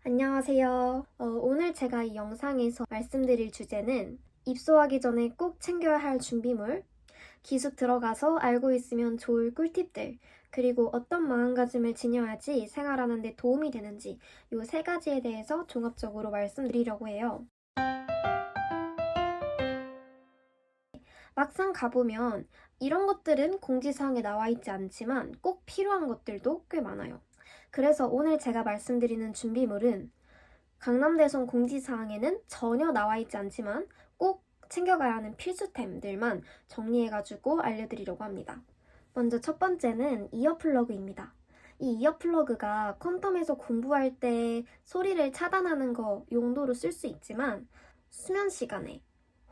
안녕하세요. 오늘 제가 이 영상에서 말씀드릴 주제는 입소하기 전에 꼭 챙겨야 할 준비물, 기숙 들어가서 알고 있으면 좋을 꿀팁들, 그리고 어떤 마음가짐을 지녀야지 생활하는 데 도움이 되는지 이 세 가지에 대해서 종합적으로 말씀드리려고 해요. 막상 가보면 이런 것들은 공지사항에 나와 있지 않지만 꼭 필요한 것들도 꽤 많아요. 그래서 오늘 제가 말씀드리는 준비물은 강남대성 공지사항에는 전혀 나와 있지 않지만 꼭 챙겨가야 하는 필수템들만 정리해가지고 알려드리려고 합니다. 먼저 첫 번째는 이어플러그입니다. 이 이어플러그가 퀀텀에서 공부할 때 소리를 차단하는 거 용도로 쓸 수 있지만 수면 시간에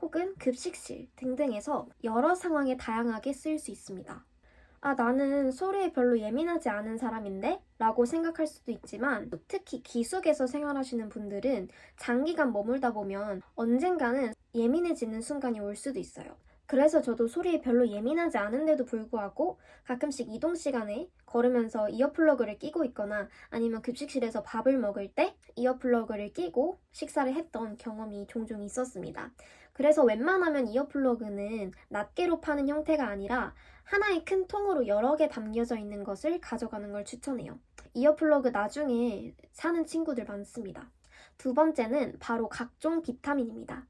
혹은 급식실 등등에서 여러 상황에 다양하게 쓰일 수 있습니다. 나는 소리에 별로 예민하지 않은 사람인데? 라고 생각할 수도 있지만 특히 기숙에서 생활하시는 분들은 장기간 머물다 보면 언젠가는 예민해지는 순간이 올 수도 있어요. 그래서 저도 소리에 별로 예민하지 않은데도 불구하고 가끔씩 이동 시간에 걸으면서 이어플러그를 끼고 있거나 아니면 급식실에서 밥을 먹을 때 이어플러그를 끼고 식사를 했던 경험이 종종 있었습니다. 그래서 웬만하면 이어플러그는 낱개로 파는 형태가 아니라 하나의 큰 통으로 여러 개 담겨져 있는 것을 가져가는 걸 추천해요. 이어플러그 나중에 사는 친구들 많습니다. 두 번째는 바로 각종 비타민입니다.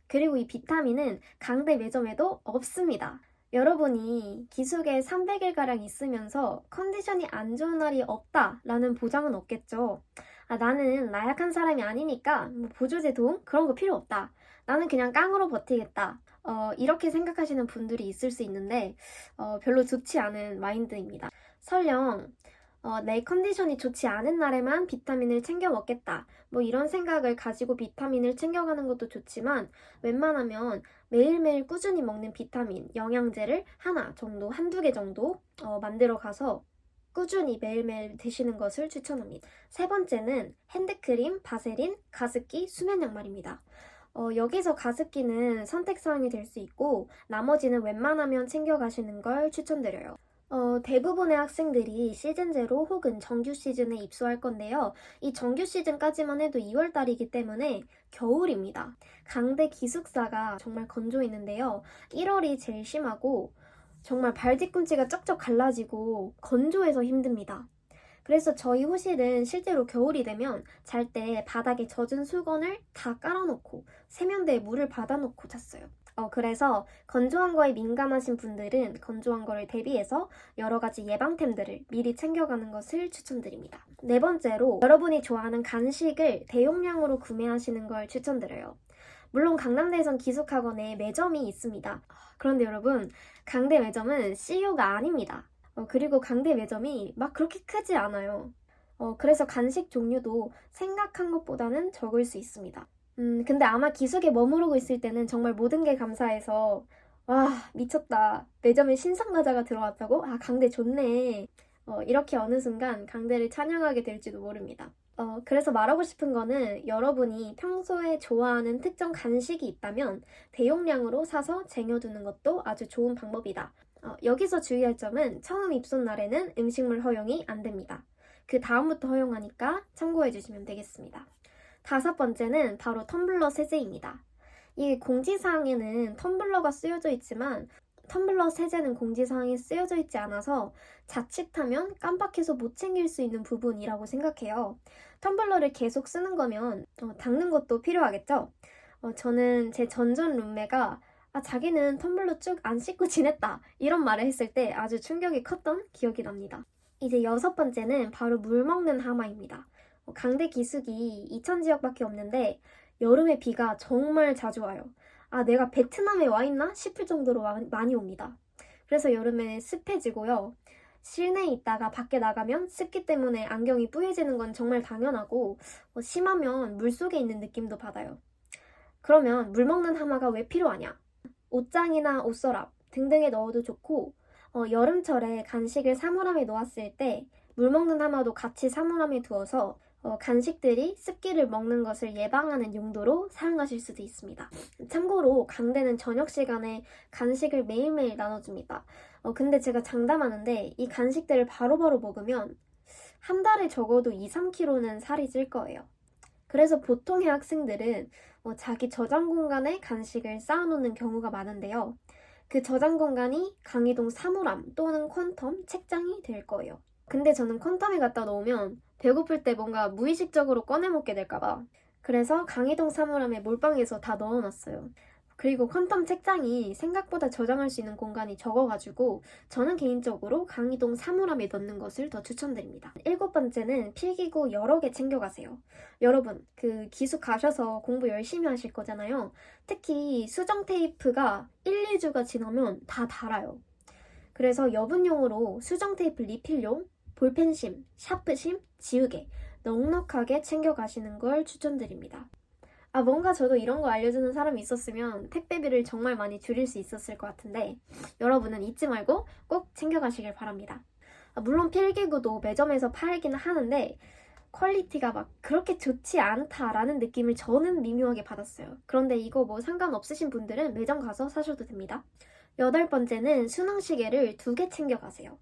그리고 이 비타민은 강대 매점에도 없습니다. 여러분이 기숙에 300일가량 있으면서 컨디션이 안 좋은 날이 없다라는 보장은 없겠죠. 나는 나약한 사람이 아니니까 보조제 도움? 그런 거 필요 없다. 나는 그냥 깡으로 버티겠다. 이렇게 생각하시는 분들이 있을 수 있는데 별로 좋지 않은 마인드입니다. 설령 내 컨디션이 좋지 않은 날에만 비타민을 챙겨 먹겠다. 이런 생각을 가지고 비타민을 챙겨가는 것도 좋지만 웬만하면 매일매일 꾸준히 먹는 비타민, 영양제를 하나 정도, 한두 개 정도 만들어 가서 꾸준히 매일매일 드시는 것을 추천합니다. 세 번째는 핸드크림, 바세린, 가습기, 수면 양말입니다. 여기서 가습기는 선택사항이 될 수 있고 나머지는 웬만하면 챙겨가시는 걸 추천드려요. 대부분의 학생들이 시즌 제로 혹은 정규 시즌에 입소할 건데요. 이 정규 시즌까지만 해도 2월달이기 때문에 겨울입니다. 강대 기숙사가 정말 건조했는데요. 1월이 제일 심하고 정말 발 뒤꿈치가 쩍쩍 갈라지고 건조해서 힘듭니다. 그래서 저희 호실은 실제로 겨울이 되면 잘 때 바닥에 젖은 수건을 다 깔아놓고 세면대에 물을 받아놓고 잤어요. 그래서 건조한 거에 민감하신 분들은 건조한 거를 대비해서 여러 가지 예방템들을 미리 챙겨가는 것을 추천드립니다. 네 번째로 여러분이 좋아하는 간식을 대용량으로 구매하시는 걸 추천드려요. 물론 강남대에선 기숙학원에 매점이 있습니다. 그런데 여러분, 강대 매점은 CU가 아닙니다. 그리고 강대 매점이 막 그렇게 크지 않아요. 그래서 간식 종류도 생각한 것보다는 적을 수 있습니다. 근데 아마 기숙에 머무르고 있을 때는 정말 모든 게 감사해서 와, 미쳤다. 매점에 신상 과자가 들어왔다고? 강대 좋네. 이렇게 어느 순간 강대를 찬양하게 될지도 모릅니다. 그래서 말하고 싶은 거는 여러분이 평소에 좋아하는 특정 간식이 있다면 대용량으로 사서 쟁여두는 것도 아주 좋은 방법이다. 여기서 주의할 점은 처음 입소 날에는 음식물 허용이 안 됩니다. 그 다음부터 허용하니까 참고해 주시면 되겠습니다. 다섯 번째는 바로 텀블러 세제입니다. 이 공지사항에는 텀블러가 쓰여져 있지만 텀블러 세제는 공지사항에 쓰여져 있지 않아서 자칫하면 깜빡해서 못 챙길 수 있는 부분이라고 생각해요. 텀블러를 계속 쓰는 거면 닦는 것도 필요하겠죠? 저는 제 전전 룸메가 자기는 텀블러 쭉 안 씻고 지냈다 이런 말을 했을 때 아주 충격이 컸던 기억이 납니다. 이제 여섯 번째는 바로 물 먹는 하마입니다. 강대 기숙이 이천 지역밖에 없는데 여름에 비가 정말 자주 와요. 내가 베트남에 와 있나 싶을 정도로 많이 옵니다. 그래서 여름에 습해지고요. 실내에 있다가 밖에 나가면 습기 때문에 안경이 뿌얘지는 건 정말 당연하고 심하면 물속에 있는 느낌도 받아요. 그러면 물 먹는 하마가 왜 필요하냐? 옷장이나 옷서랍 등등에 넣어도 좋고 여름철에 간식을 사물함에 놓았을 때 물 먹는 하마도 같이 사물함에 두어서 간식들이 습기를 먹는 것을 예방하는 용도로 사용하실 수도 있습니다. 참고로 강대는 저녁 시간에 간식을 매일매일 나눠줍니다. 근데 제가 장담하는데 이 간식들을 바로바로 먹으면 한 달에 적어도 2, 3kg는 살이 찔 거예요. 그래서 보통의 학생들은 자기 저장 공간에 간식을 쌓아놓는 경우가 많은데요. 그 저장 공간이 강의동 사물함 또는 퀀텀 책장이 될 거예요. 근데 저는 퀀텀에 갖다 놓으면 배고플 때 뭔가 무의식적으로 꺼내 먹게 될까봐 그래서 강의동 사물함에 몰빵해서 다 넣어놨어요. 그리고 퀀텀 책장이 생각보다 저장할 수 있는 공간이 적어가지고 저는 개인적으로 강의동 사물함에 넣는 것을 더 추천드립니다. 7번째는 필기구 여러 개 챙겨가세요. 여러분, 기숙 가셔서 공부 열심히 하실 거잖아요. 특히 수정 테이프가 1, 2주가 지나면 다 닳아요. 그래서 여분용으로 수정 테이프 리필용, 볼펜심, 샤프심, 지우개 넉넉하게 챙겨가시는 걸 추천드립니다. 뭔가 저도 이런 거 알려주는 사람이 있었으면 택배비를 정말 많이 줄일 수 있었을 것 같은데 여러분은 잊지 말고 꼭 챙겨가시길 바랍니다. 물론 필기구도 매점에서 팔긴 하는데 퀄리티가 막 그렇게 좋지 않다라는 느낌을 저는 미묘하게 받았어요. 그런데 이거 뭐 상관없으신 분들은 매점 가서 사셔도 됩니다. 8번째는 수능 시계를 2개 챙겨가세요.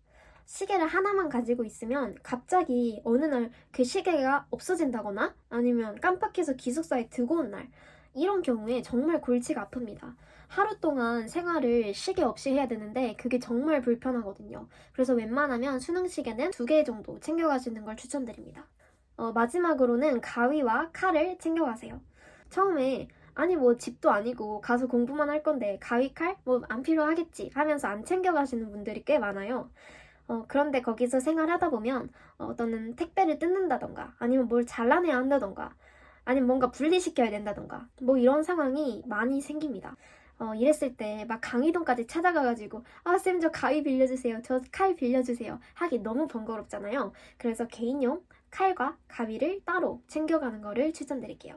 시계를 하나만 가지고 있으면 갑자기 어느 날 그 시계가 없어진다거나 아니면 깜빡해서 기숙사에 두고 온 날 이런 경우에 정말 골치가 아픕니다. 하루 동안 생활을 시계 없이 해야 되는데 그게 정말 불편하거든요. 그래서 웬만하면 수능 시계는 2개 정도 챙겨가시는 걸 추천드립니다. 마지막으로는 가위와 칼을 챙겨가세요. 처음에 아니 뭐 집도 아니고 가서 공부만 할 건데 가위 칼? 뭐 안 필요하겠지 하면서 안 챙겨가시는 분들이 꽤 많아요. 그런데 거기서 생활하다 보면 어떤 택배를 뜯는다던가 아니면 뭘 잘라내야 한다던가 아니면 뭔가 분리시켜야 된다던가 뭐 이런 상황이 많이 생깁니다. 이랬을 때 막 강의동까지 찾아가가지고 쌤 저 가위 빌려주세요. 저 칼 빌려주세요. 하기 너무 번거롭잖아요. 그래서 개인용 칼과 가위를 따로 챙겨가는 거를 추천드릴게요.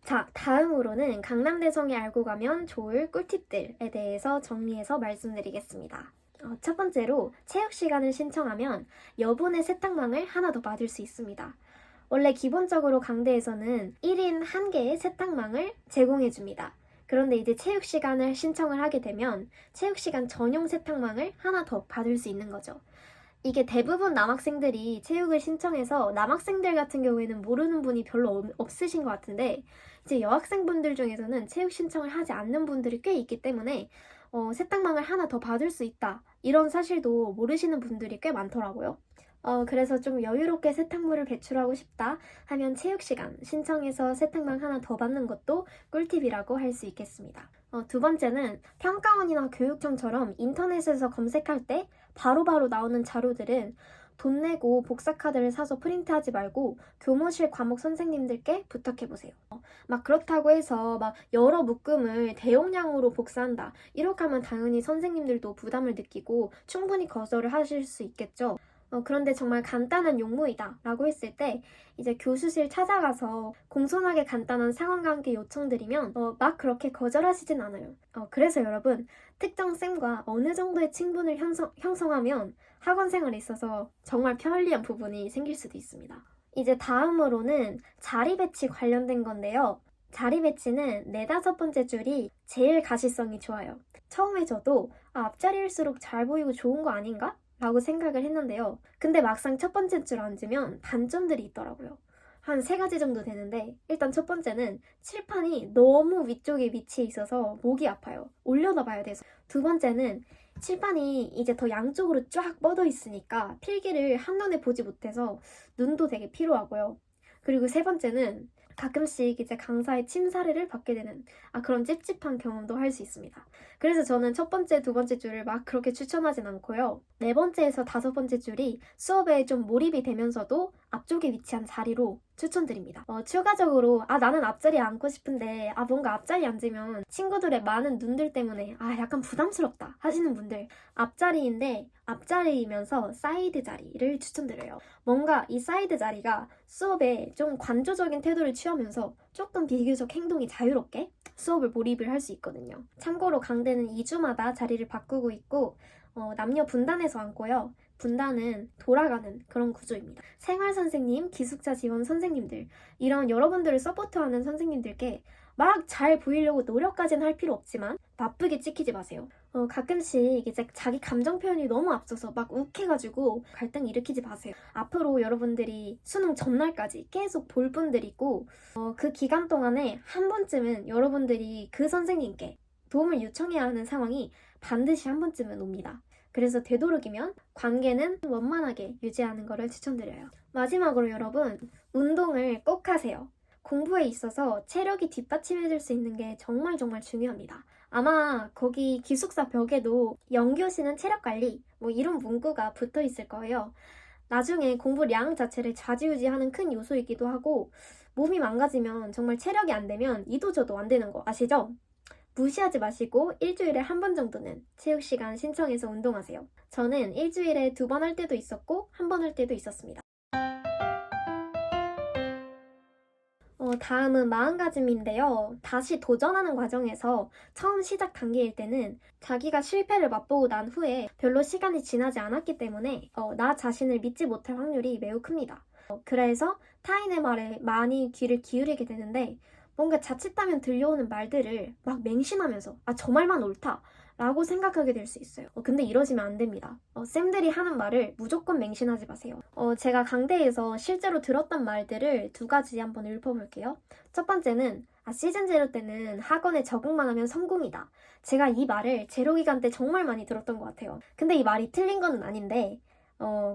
자, 다음으로는 강남대성에 알고 가면 좋을 꿀팁들에 대해서 정리해서 말씀드리겠습니다. 첫 번째로 체육 시간을 신청하면 여분의 세탁망을 하나 더 받을 수 있습니다. 원래 기본적으로 강대에서는 1인 1개의 세탁망을 제공해줍니다. 그런데 이제 체육 시간을 신청을 하게 되면 체육 시간 전용 세탁망을 하나 더 받을 수 있는 거죠. 이게 대부분 남학생들이 체육을 신청해서 남학생들 같은 경우에는 모르는 분이 별로 없으신 것 같은데 이제 여학생분들 중에서는 체육 신청을 하지 않는 분들이 꽤 있기 때문에 세탁망을 하나 더 받을 수 있다 이런 사실도 모르시는 분들이 꽤 많더라고요. 그래서 좀 여유롭게 세탁물을 배출하고 싶다 하면 체육시간 신청해서 세탁망 하나 더 받는 것도 꿀팁이라고 할 수 있겠습니다. 두 번째는 평가원이나 교육청처럼 인터넷에서 검색할 때 바로바로 나오는 자료들은 돈 내고 복사카드를 사서 프린트하지 말고 교무실 과목 선생님들께 부탁해보세요. 막 그렇다고 해서 막 여러 묶음을 대용량으로 복사한다. 이렇게 하면 당연히 선생님들도 부담을 느끼고 충분히 거절을 하실 수 있겠죠. 그런데 정말 간단한 용무이다 라고 했을 때 이제 교수실 찾아가서 공손하게 간단한 상황과 함께 요청드리면 막 그렇게 거절하시진 않아요. 그래서 여러분 특정 쌤과 어느 정도의 친분을 형성하면 학원 생활에 있어서 정말 편리한 부분이 생길 수도 있습니다. 이제 다음으로는 자리 배치 관련된 건데요. 자리 배치는 4, 5번째 줄이 제일 가시성이 좋아요. 처음에 저도 앞자리일수록 잘 보이고 좋은 거 아닌가? 라고 생각을 했는데요. 근데 막상 첫 번째 줄 앉으면 단점들이 있더라고요. 한 3가지 정도 되는데 일단 첫 번째는 칠판이 너무 위쪽에 위치해 있어서 목이 아파요. 올려다 봐야 돼서. 두 번째는 칠판이 이제 더 양쪽으로 쫙 뻗어 있으니까 필기를 한눈에 보지 못해서 눈도 되게 피로하고요. 그리고 세 번째는 가끔씩 이제 강사의 침사례를 받게 되는 그런 찝찝한 경험도 할 수 있습니다. 그래서 저는 첫 번째, 두 번째 줄을 막 그렇게 추천하진 않고요. 4번째에서 5번째 줄이 수업에 좀 몰입이 되면서도 앞쪽에 위치한 자리로 추천드립니다. 추가적으로 나는 앞자리에 앉고 싶은데 뭔가 앞자리에 앉으면 친구들의 많은 눈들 때문에 약간 부담스럽다 하시는 분들 앞자리인데 앞자리이면서 사이드 자리를 추천드려요. 뭔가 이 사이드 자리가 수업에 좀 관조적인 태도를 취하면서 조금 비교적 행동이 자유롭게 수업을 몰입을 할 수 있거든요. 참고로 강대는 2주마다 자리를 바꾸고 있고 남녀 분단해서 앉고요. 분단은 돌아가는 그런 구조입니다. 생활선생님, 기숙사 지원 선생님들 이런 여러분들을 서포트하는 선생님들께 막 잘 보이려고 노력까지는 할 필요 없지만 바쁘게 찍히지 마세요. 가끔씩 이제 자기 감정 표현이 너무 앞서서 막 욱해가지고 갈등 일으키지 마세요. 앞으로 여러분들이 수능 전날까지 계속 볼 분들이고, 그 기간 동안에 한 번쯤은 여러분들이 그 선생님께 도움을 요청해야 하는 상황이 반드시 한 번쯤은 옵니다. 그래서 되도록이면 관계는 원만하게 유지하는 것을 추천드려요. 마지막으로 여러분, 운동을 꼭 하세요. 공부에 있어서 체력이 뒷받침해줄 수 있는 게 정말 정말 중요합니다. 아마 거기 기숙사 벽에도 영교시는 체력관리 뭐 이런 문구가 붙어 있을 거예요. 나중에 공부량 자체를 좌지우지하는 큰 요소이기도 하고 몸이 망가지면 정말 체력이 안 되면 이도저도 안 되는 거 아시죠? 무시하지 마시고 일주일에 한 번 정도는 체육시간 신청해서 운동하세요. 저는 일주일에 2번 할 때도 있었고 한 번 할 때도 있었습니다. 다음은 마음가짐인데요. 다시 도전하는 과정에서 처음 시작 단계일 때는 자기가 실패를 맛보고 난 후에 별로 시간이 지나지 않았기 때문에 나 자신을 믿지 못할 확률이 매우 큽니다. 그래서 타인의 말에 많이 귀를 기울이게 되는데 뭔가 자칫하면 들려오는 말들을 막 맹신하면서 저 말만 옳다 라고 생각하게 될 수 있어요. 근데 이러시면 안 됩니다. 쌤들이 하는 말을 무조건 맹신하지 마세요. 제가 강대에서 실제로 들었던 말들을 2가지 한번 읊어볼게요. 첫 번째는 시즌 제로 때는 학원에 적응만 하면 성공이다. 제가 이 말을 제로 기간 때 정말 많이 들었던 것 같아요. 근데 이 말이 틀린 건 아닌데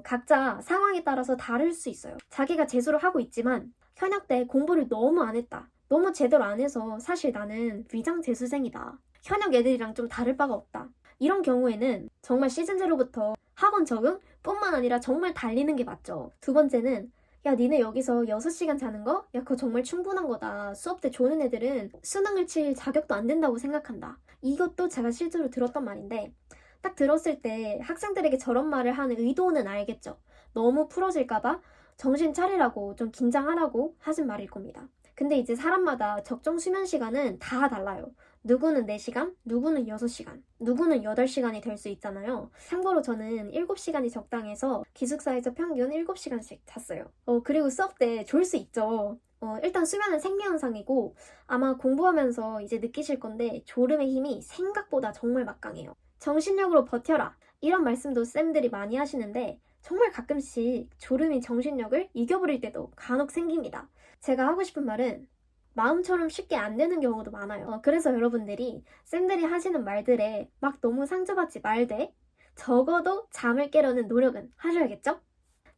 각자 상황에 따라서 다를 수 있어요. 자기가 재수를 하고 있지만 현역 때 공부를 너무 안 했다. 너무 제대로 안 해서 사실 나는 위장 재수생이다. 현역 애들이랑 좀 다를 바가 없다. 이런 경우에는 정말 시즌 제로부터 학원 적응 뿐만 아니라 정말 달리는 게 맞죠. 두 번째는 야 니네 여기서 6시간 자는 거? 야 그거 정말 충분한 거다. 수업 때 조는 애들은 수능을 칠 자격도 안 된다고 생각한다. 이것도 제가 실제로 들었던 말인데 딱 들었을 때 학생들에게 저런 말을 하는 의도는 알겠죠. 너무 풀어질까봐 정신 차리라고 좀 긴장하라고 하신 말일 겁니다. 근데 이제 사람마다 적정 수면 시간은 다 달라요. 누구는 4시간, 누구는 6시간, 누구는 8시간이 될 수 있잖아요. 참고로 저는 7시간이 적당해서 기숙사에서 평균 7시간씩 잤어요. 그리고 수업 때 졸 수 있죠. 일단 수면은 생리현상이고 아마 공부하면서 이제 느끼실 건데 졸음의 힘이 생각보다 정말 막강해요. 정신력으로 버텨라. 이런 말씀도 쌤들이 많이 하시는데 정말 가끔씩 졸음이 정신력을 이겨버릴 때도 간혹 생깁니다. 제가 하고 싶은 말은 마음처럼 쉽게 안 되는 경우도 많아요. 그래서 여러분들이 쌤들이 하시는 말들에 막 너무 상처받지 말되 적어도 잠을 깨려는 노력은 하셔야겠죠?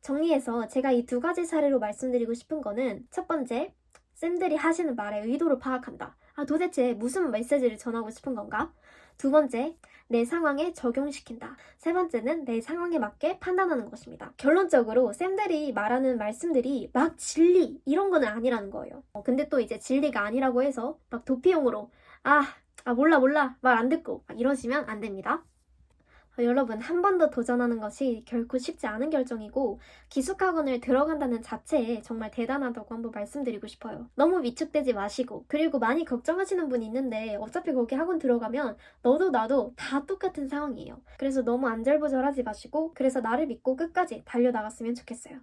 정리해서 제가 이 2가지 사례로 말씀드리고 싶은 거는 첫 번째, 쌤들이 하시는 말의 의도를 파악한다. 도대체 무슨 메시지를 전하고 싶은 건가? 두 번째, 내 상황에 적용시킨다. 세 번째는 내 상황에 맞게 판단하는 것입니다. 결론적으로 쌤들이 말하는 말씀들이 막 진리 이런 거는 아니라는 거예요. 근데 또 이제 진리가 아니라고 해서 막 도피용으로 몰라 말 안 듣고 막 이러시면 안 됩니다. 여러분, 한 번 더 도전하는 것이 결코 쉽지 않은 결정이고 기숙학원을 들어간다는 자체에 정말 대단하다고 한번 말씀드리고 싶어요. 너무 위축되지 마시고 그리고 많이 걱정하시는 분이 있는데 어차피 거기 학원 들어가면 너도 나도 다 똑같은 상황이에요. 그래서 너무 안절부절하지 마시고 그래서 나를 믿고 끝까지 달려나갔으면 좋겠어요.